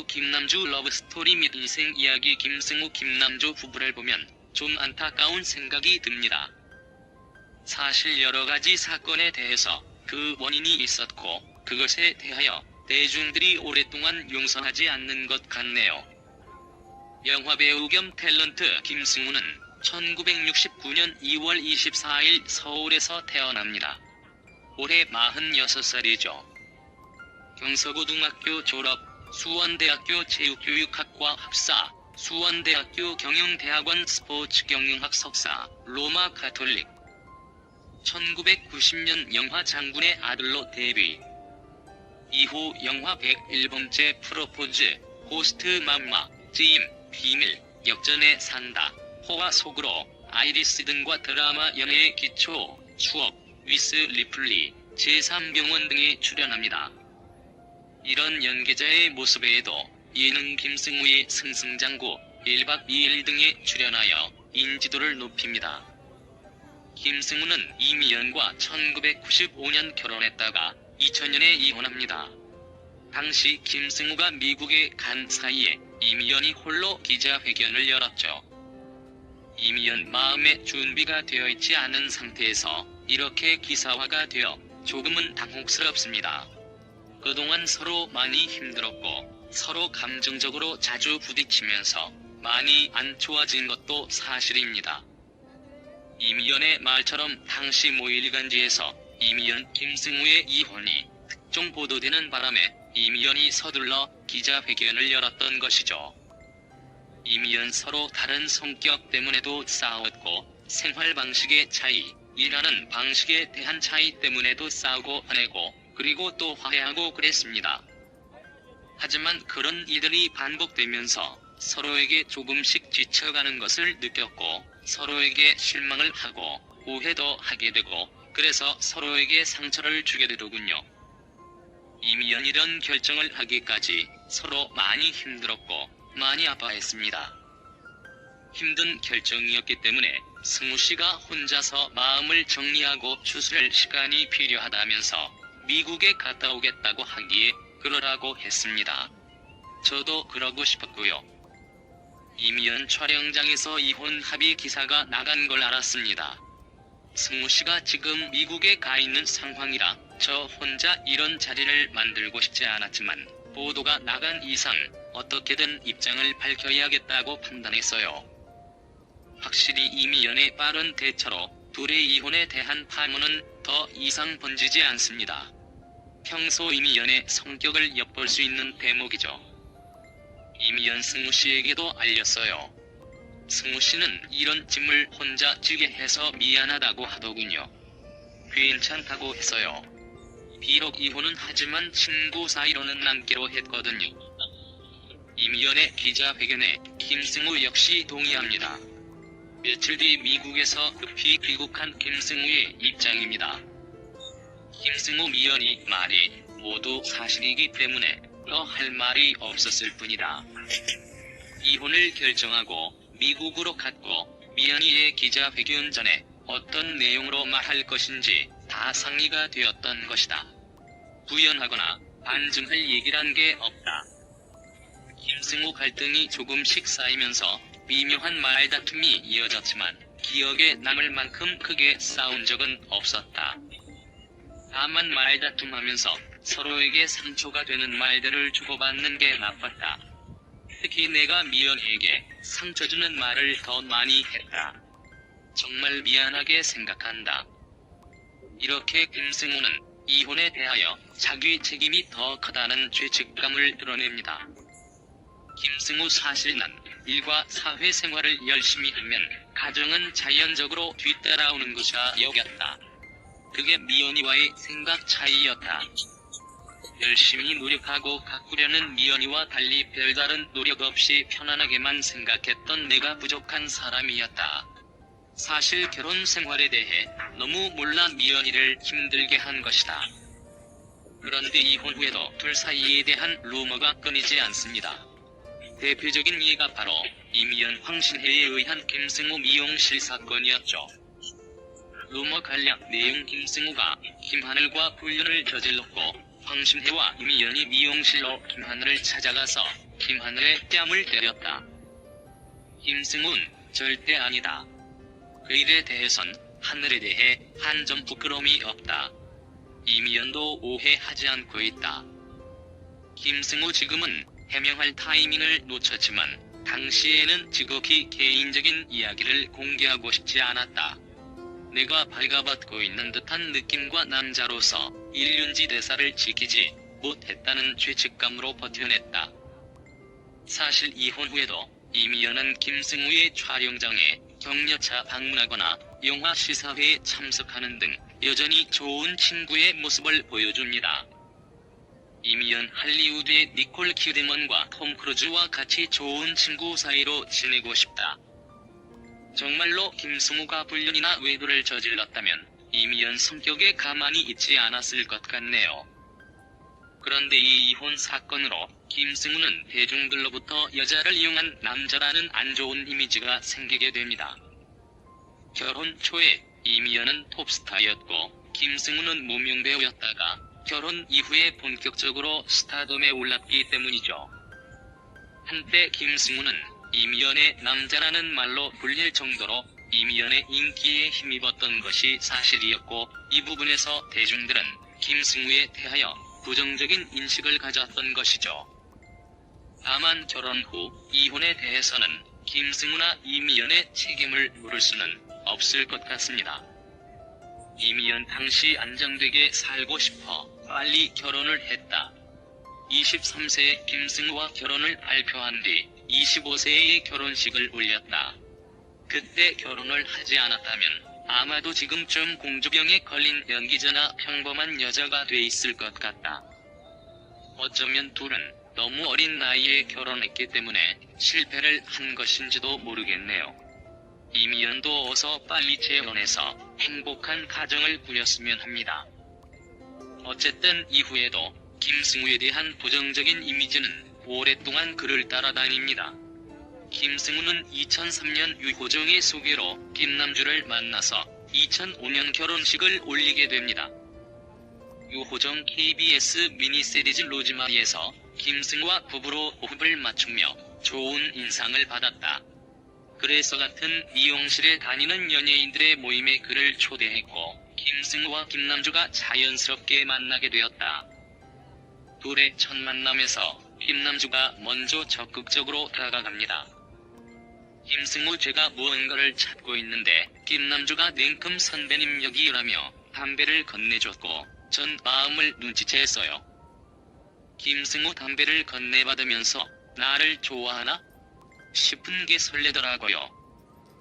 김남주 러브스토리 및 인생 이야기 김승우 김남주 부부를 보면 좀 안타까운 생각이 듭니다. 사실 여러가지 사건에 대해서 그 원인이 있었고 그것에 대하여 대중들이 오랫동안 용서하지 않는 것 같네요. 영화배우 겸 탤런트 김승우는 1969년 2월 24일 서울에서 태어납니다. 올해 46살이죠. 경서고등학교 졸업, 수원대학교 체육교육학과 학사, 수원대학교 경영대학원 스포츠경영학 석사, 로마 가톨릭. 1990년 영화 장군의 아들로 데뷔. 이후 영화 101번째 프로포즈, 호스트 맘마, 찜, 비밀, 역전에 산다, 호와 속으로, 아이리스 등과 드라마 연애의 기초, 추억, 위스 리플리, 제3병원 등에 출연합니다. 이런 연기자의 모습에도 예능 김승우의 승승장구, 1박 2일 등에 출연하여 인지도를 높입니다. 김승우는 이미연과 1995년 결혼했다가 2000년에 이혼합니다. 당시 김승우가 미국에 간 사이에 이미연이 홀로 기자회견을 열었죠. 이미연 마음의 준비가 되어 있지 않은 상태에서 이렇게 기사화가 되어 조금은 당혹스럽습니다. 그동안 서로 많이 힘들었고 서로 감정적으로 자주 부딪히면서 많이 안 좋아진 것도 사실입니다. 이미연의 말처럼 당시 모 일간지에서 이미연 김승우의 이혼이 특종 보도되는 바람에 이미연이 서둘러 기자회견을 열었던 것이죠. 이미연 서로 다른 성격 때문에도 싸웠고 생활 방식의 차이, 일하는 방식에 대한 차이 때문에도 싸우고 화내고 그리고 또 화해하고 그랬습니다. 하지만 그런 일들이 반복되면서 서로에게 조금씩 지쳐가는 것을 느꼈고 서로에게 실망을 하고 오해도 하게 되고 그래서 서로에게 상처를 주게 되더군요. 이미연 이런 결정을 하기까지 서로 많이 힘들었고 많이 아파했습니다. 힘든 결정이었기 때문에 승우 씨가 혼자서 마음을 정리하고 추스릴 시간이 필요하다면서 미국에 갔다 오겠다고 하기에 그러라고 했습니다. 저도 그러고 싶었고요. 이미연 촬영장에서 이혼 합의 기사가 나간 걸 알았습니다. 승우 씨가 지금 미국에 가 있는 상황이라 저 혼자 이런 자리를 만들고 싶지 않았지만 보도가 나간 이상 어떻게든 입장을 밝혀야겠다고 판단했어요. 확실히 이미연의 빠른 대처로 둘의 이혼에 대한 파문은 더 이상 번지지 않습니다. 평소 이미연의 성격을 엿볼 수 있는 대목이죠. 이미연 승우 씨에게도 알렸어요. 승우 씨는 이런 짐을 혼자 지게 해서 미안하다고 하더군요. 괜찮다고 했어요. 비록 이혼은 하지만 친구 사이로는 남기로 했거든요. 이미연의 기자회견에 김승우 역시 동의합니다. 며칠 뒤 미국에서 급히 귀국한 김승우의 입장입니다. 김승우 미연이 말이 모두 사실이기 때문에 더 할 말이 없었을 뿐이다. 이혼을 결정하고 미국으로 갔고 미연이의 기자회견 전에 어떤 내용으로 말할 것인지 다 상의가 되었던 것이다. 부연하거나 반증할 얘기란 게 없다. 김승우 갈등이 조금씩 쌓이면서 미묘한 말다툼이 이어졌지만 기억에 남을 만큼 크게 싸운 적은 없었다. 다만 말다툼하면서 서로에게 상처가 되는 말들을 주고받는 게 나빴다. 특히 내가 미연에게 상처 주는 말을 더 많이 했다. 정말 미안하게 생각한다. 이렇게 김승우는 이혼에 대하여 자기 책임이 더 크다는 죄책감을 드러냅니다. 김승우 사실 난 일과 사회생활을 열심히 하면 가정은 자연적으로 뒤따라오는 것이라 여겼다. 그게 미연이와의 생각 차이였다. 열심히 노력하고 가꾸려는 미연이와 달리 별다른 노력 없이 편안하게만 생각했던 내가 부족한 사람이었다. 사실 결혼 생활에 대해 너무 몰라 미연이를 힘들게 한 것이다. 그런데 이혼 후에도 둘 사이에 대한 루머가 끊이지 않습니다. 대표적인 예가 바로 이미연 황신혜에 의한 김승우 미용실 사건이었죠. 루머 간략 내용: 김승우가 김하늘과 불륜을 저질렀고 황신혜와 이미연이 미용실로 김하늘을 찾아가서 김하늘의 뺨을 때렸다. 김승훈, 절대 아니다. 그 일에 대해선 하늘에 대해 한 점 부끄러움이 없다. 이미연도 오해하지 않고 있다. 김승우 지금은 해명할 타이밍을 놓쳤지만 당시에는 지극히 개인적인 이야기를 공개하고 싶지 않았다. 내가 발가벗고 있는 듯한 느낌과 남자로서 일륜지 대사를 지키지 못했다는 죄책감으로 버텨냈다. 사실 이혼 후에도 이미연은 김승우의 촬영장에 격려차 방문하거나 영화 시사회에 참석하는 등 여전히 좋은 친구의 모습을 보여줍니다. 이미연 할리우드의 니콜 키드먼과 톰 크루즈와 같이 좋은 친구 사이로 지내고 싶다. 정말로 김승우가 불륜이나 외도를 저질렀다면 이미연 성격에 가만히 있지 않았을 것 같네요. 그런데 이 이혼 사건으로 김승우는 대중들로부터 여자를 이용한 남자라는 안 좋은 이미지가 생기게 됩니다. 결혼 초에 이미연은 톱스타였고 김승우는 무명배우였다가 결혼 이후에 본격적으로 스타덤에 올랐기 때문이죠. 한때 김승우는 이미연의 남자라는 말로 불릴 정도로 이미연의 인기에 힘입었던 것이 사실이었고, 이 부분에서 대중들은 김승우에 대하여 부정적인 인식을 가졌던 것이죠. 다만 결혼 후 이혼에 대해서는 김승우나 이미연의 책임을 물을 수는 없을 것 같습니다. 이미연 당시 안정되게 살고 싶어 빨리 결혼을 했다. 23세에 김승우와 결혼을 발표한 뒤 25세에 결혼식을 올렸다. 그때 결혼을 하지 않았다면 아마도 지금쯤 공주병에 걸린 연기자나 평범한 여자가 돼 있을 것 같다. 어쩌면 둘은 너무 어린 나이에 결혼했기 때문에 실패를 한 것인지도 모르겠네요. 이미연도 어서 빨리 재혼해서 행복한 가정을 꾸렸으면 합니다. 어쨌든 이후에도 김승우에 대한 부정적인 이미지는 오랫동안 그를 따라다닙니다. 김승우는 2003년 유호정의 소개로 김남주를 만나서 2005년 결혼식을 올리게 됩니다. 유호정 KBS 미니시리즈 로즈마리에서 김승우와 부부로 호흡을 맞추며 좋은 인상을 받았다. 그래서 같은 미용실에 다니는 연예인들의 모임에 그를 초대했고 김승우와 김남주가 자연스럽게 만나게 되었다. 둘의 첫 만남에서 김남주가 먼저 적극적으로 다가갑니다. 김승우, 제가 무언가를 찾고 있는데, 김남주가 냉큼 선배님 여기라며 담배를 건네줬고 전 마음을 눈치챘어요. 김승우 담배를 건네받으면서 나를 좋아하나? 싶은 게 설레더라고요.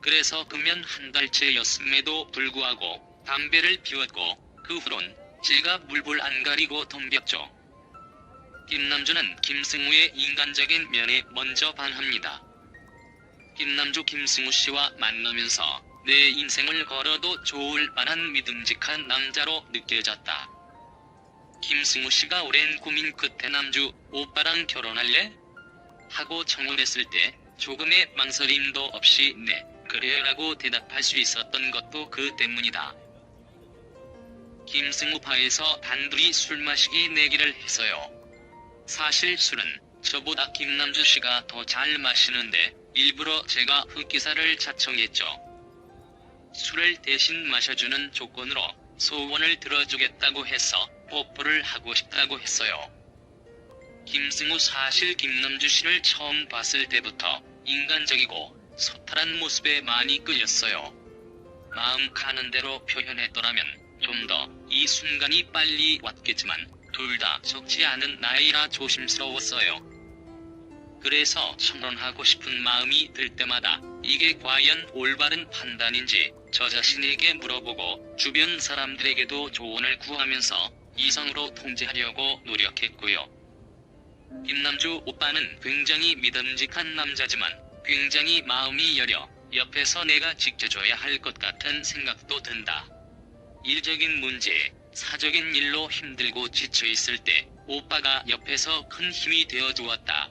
그래서 금연 한 달째였음에도 불구하고 담배를 피웠고 그 후론 제가 물불 안 가리고 덤볐죠. 김남주는 김승우의 인간적인 면에 먼저 반합니다. 김남주 김승우 씨와 만나면서 내 인생을 걸어도 좋을 만한 믿음직한 남자로 느껴졌다. 김승우 씨가 오랜 고민 끝에 남주 오빠랑 결혼할래? 하고 청혼했을 때 조금의 망설임도 없이 네, 그래요 라고 대답할 수 있었던 것도 그 때문이다. 김승우 바에서 단둘이 술 마시기 내기를 했어요. 사실 술은 저보다 김남주 씨가 더 잘 마시는데 일부러 제가 흑기사를 자청했죠. 술을 대신 마셔주는 조건으로 소원을 들어주겠다고 해서 뽀뽀를 하고 싶다고 했어요. 김승우, 사실 김남주 씨를 처음 봤을 때부터 인간적이고 소탈한 모습에 많이 끌렸어요. 마음 가는 대로 표현했더라면 좀 더 이 순간이 빨리 왔겠지만 둘 다 적지 않은 나이라 조심스러웠어요. 그래서 청혼하고 싶은 마음이 들 때마다 이게 과연 올바른 판단인지 저 자신에게 물어보고 주변 사람들에게도 조언을 구하면서 이성으로 통제하려고 노력했고요. 김남주 오빠는 굉장히 믿음직한 남자지만 굉장히 마음이 여려 옆에서 내가 지켜줘야 할 것 같은 생각도 든다. 일적인 문제, 사적인 일로 힘들고 지쳐있을 때 오빠가 옆에서 큰 힘이 되어주었다.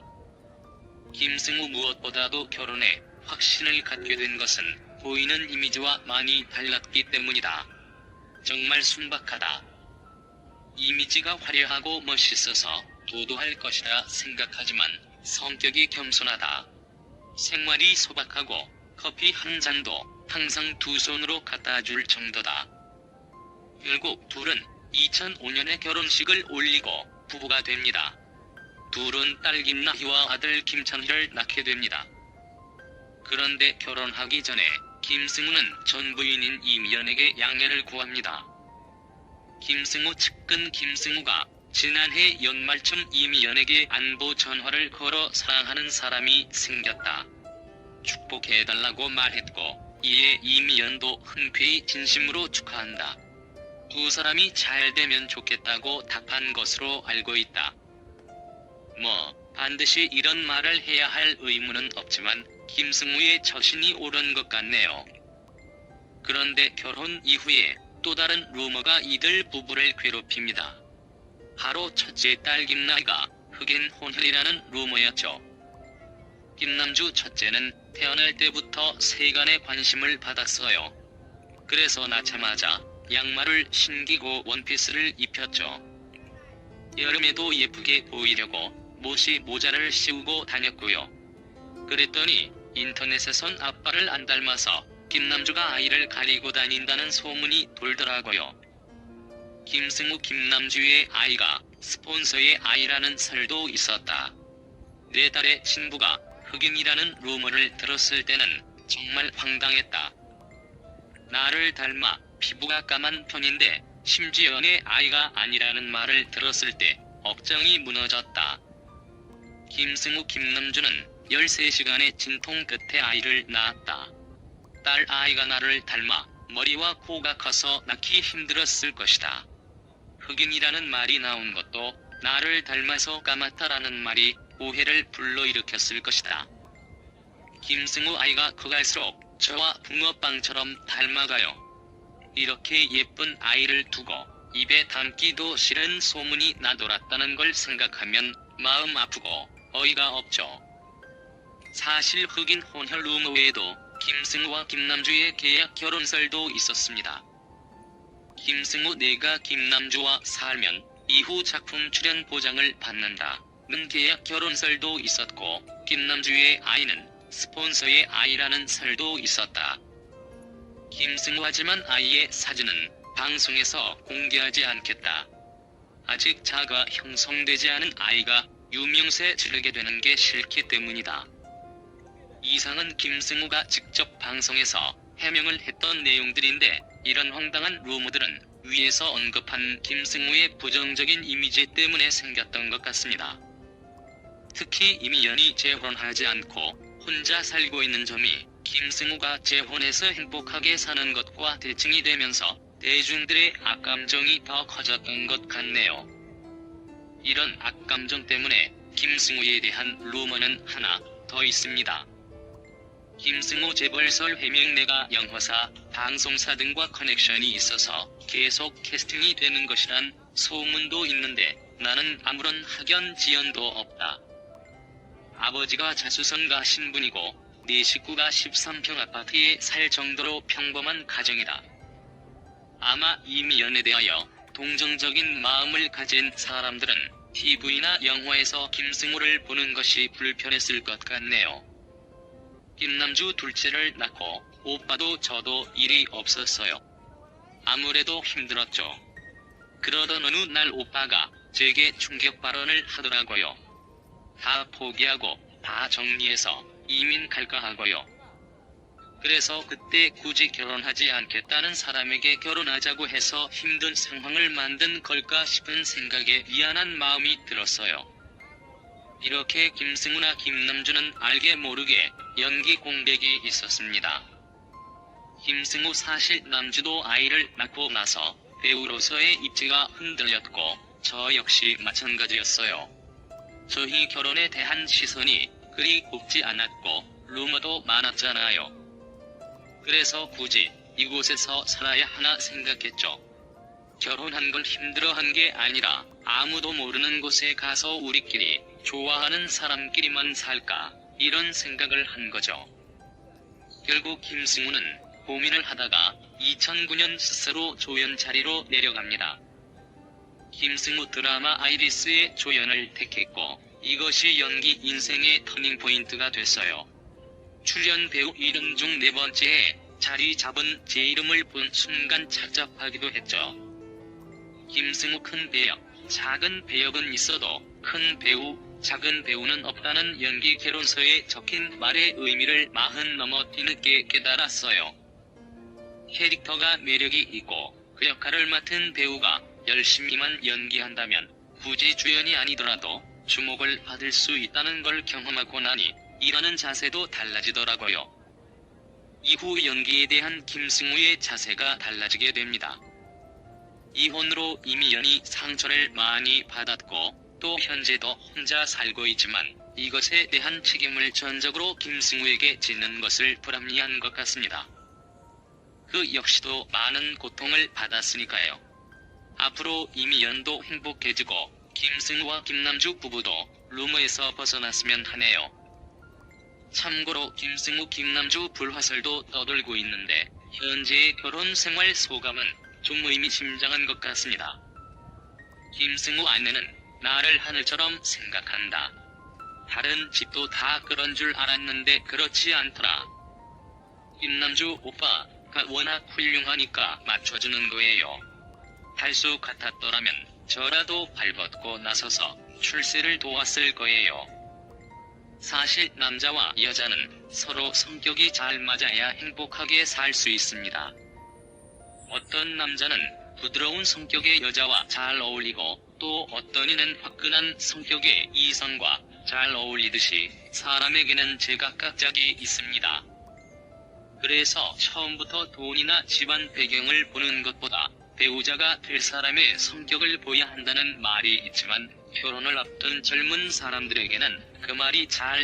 김승우, 무엇보다도 결혼에 확신을 갖게 된 것은 보이는 이미지와 많이 달랐기 때문이다. 정말 순박하다. 이미지가 화려하고 멋있어서 도도할 것이라 생각하지만 성격이 겸손하다. 생활이 소박하고 커피 한 잔도 항상 두 손으로 갖다 줄 정도다. 결국 둘은 2005년에 결혼식을 올리고 부부가 됩니다. 둘은 딸 김나희와 아들 김찬희를 낳게 됩니다. 그런데 결혼하기 전에 김승우는 전 부인인 이미연에게 양해를 구합니다. 김승우 측근 김승우가 지난해 연말쯤 이미연에게 안부 전화를 걸어 사랑하는 사람이 생겼다. 축복해달라고 말했고 이에 이미연도 흔쾌히 진심으로 축하한다. 두 사람이 잘 되면 좋겠다고 답한 것으로 알고 있다. 반드시 이런 말을 해야 할 의무는 없지만 김승우의 처신이 옳은 것 같네요. 그런데 결혼 이후에 또 다른 루머가 이들 부부를 괴롭힙니다. 바로 첫째 딸 김나희가 흑인 혼혈이라는 루머였죠. 김남주 첫째는 태어날 때부터 세간의 관심을 받았어요. 그래서 낳자마자 양말을 신기고 원피스를 입혔죠. 여름에도 예쁘게 보이려고 못이 모자를 씌우고 다녔고요. 그랬더니 인터넷에선 아빠를 안 닮아서 김남주가 아이를 가리고 다닌다는 소문이 돌더라고요. 김승우 김남주의 아이가 스폰서의 아이라는 설도 있었다. 내 딸의 친부가 흑인이라는 루머를 들었을 때는 정말 황당했다. 나를 닮아 피부가 까만 편인데 심지어 내 아이가 아니라는 말을 들었을 때 억장이 무너졌다. 김승우 김남주는 13시간의 진통 끝에 아이를 낳았다. 딸 아이가 나를 닮아 머리와 코가 커서 낳기 힘들었을 것이다. 흑인이라는 말이 나온 것도 나를 닮아서 까맣다라는 말이 오해를 불러일으켰을 것이다. 김승우 아이가 커갈수록 저와 붕어빵처럼 닮아가요. 이렇게 예쁜 아이를 두고 입에 담기도 싫은 소문이 나돌았다는 걸 생각하면 마음 아프고 어이가 없죠. 사실 흑인 혼혈 루머 외에도 김승우와 김남주의 계약 결혼설도 있었습니다. 김승우 내가 김남주와 살면 이후 작품 출연 보장을 받는다는 계약 결혼설도 있었고 김남주의 아이는 스폰서의 아이라는 설도 있었다. 김승우 하지만 아이의 사진은 방송에서 공개하지 않겠다. 아직 자가 형성되지 않은 아이가 유명세 지르게 되는 게 싫기 때문이다. 이상은 김승우가 직접 방송에서 해명을 했던 내용들인데 이런 황당한 루머들은 위에서 언급한 김승우의 부정적인 이미지 때문에 생겼던 것 같습니다. 특히 이미연이 재혼하지 않고 혼자 살고 있는 점이 김승우가 재혼해서 행복하게 사는 것과 대칭이 되면서 대중들의 악감정이 더 커졌던 것 같네요. 이런 악감정 때문에 김승우에 대한 루머는 하나 더 있습니다. 김승우 재벌설 해명 내가 영화사, 방송사 등과 커넥션이 있어서 계속 캐스팅이 되는 것이란 소문도 있는데 나는 아무런 학연 지연도 없다. 아버지가 자수성가 신분이고 네 식구가 13평 아파트에 살 정도로 평범한 가정이다. 아마 이미연에 대하여 동정적인 마음을 가진 사람들은 TV나 영화에서 김승우를 보는 것이 불편했을 것 같네요. 김남주 둘째를 낳고 오빠도 저도 일이 없었어요. 아무래도 힘들었죠. 그러던 어느 날 오빠가 제게 충격 발언을 하더라고요. 다 포기하고 다 정리해서 이민 갈까 하고요. 그래서 그때 굳이 결혼하지 않겠다는 사람에게 결혼하자고 해서 힘든 상황을 만든 걸까 싶은 생각에 미안한 마음이 들었어요. 이렇게 김승우나 김남주는 알게 모르게 연기 공백이 있었습니다. 김승우 사실 남주도 아이를 낳고 나서 배우로서의 입지가 흔들렸고 저 역시 마찬가지였어요. 저희 결혼에 대한 시선이 그리 곱지 않았고 루머도 많았잖아요. 그래서 굳이 이곳에서 살아야 하나 생각했죠. 결혼한 걸 힘들어한 게 아니라 아무도 모르는 곳에 가서 우리끼리 좋아하는 사람끼리만 살까 이런 생각을 한 거죠. 결국 김승우는 고민을 하다가 2009년 스스로 조연 자리로 내려갑니다. 김승우 드라마 아이리스의 조연을 택했고 이것이 연기 인생의 터닝포인트가 됐어요. 출연 배우 이름 중 네 번째에 자리 잡은 제 이름을 본 순간 착잡하기도 했죠. 김승우 큰 배역, 작은 배역은 있어도 큰 배우, 작은 배우는 없다는 연기 개론서에 적힌 말의 의미를 40 넘어 뒤늦게 깨달았어요. 캐릭터가 매력이 있고 그 역할을 맡은 배우가 열심히만 연기한다면 굳이 주연이 아니더라도 주목을 받을 수 있다는 걸 경험하고 나니 일하는 자세도 달라지더라고요. 이후 연기에 대한 김승우의 자세가 달라지게 됩니다. 이혼으로 이미연이 상처를 많이 받았고 또 현재도 혼자 살고 있지만 이것에 대한 책임을 전적으로 김승우에게 짓는 것을 불합리한 것 같습니다. 그 역시도 많은 고통을 받았으니까요. 앞으로 이미연도 행복해지고 김승우와 김남주 부부도 루머에서 벗어났으면 하네요. 참고로 김승우 김남주 불화설도 떠돌고 있는데 현재의 결혼 생활 소감은 좀 의미심장한 것 같습니다. 김승우 아내는 나를 하늘처럼 생각한다. 다른 집도 다 그런 줄 알았는데 그렇지 않더라. 김남주 오빠가 워낙 훌륭하니까 맞춰주는 거예요. 달수 같았더라면 저라도 발벗고 나서서 출세를 도왔을 거예요. 사실 남자와 여자는 서로 성격이 잘 맞아야 행복하게 살 수 있습니다. 어떤 남자는 부드러운 성격의 여자와 잘 어울리고 또 어떤 이는 화끈한 성격의 이성과 잘 어울리듯이 사람에게는 제각각짝이 있습니다. 그래서 처음부터 돈이나 집안 배경을 보는 것보다 배우자가 될 사람의 성격을 보야 한다는 말이 있지만 결혼을 앞둔 젊은 사람들에게는 그 말이 잘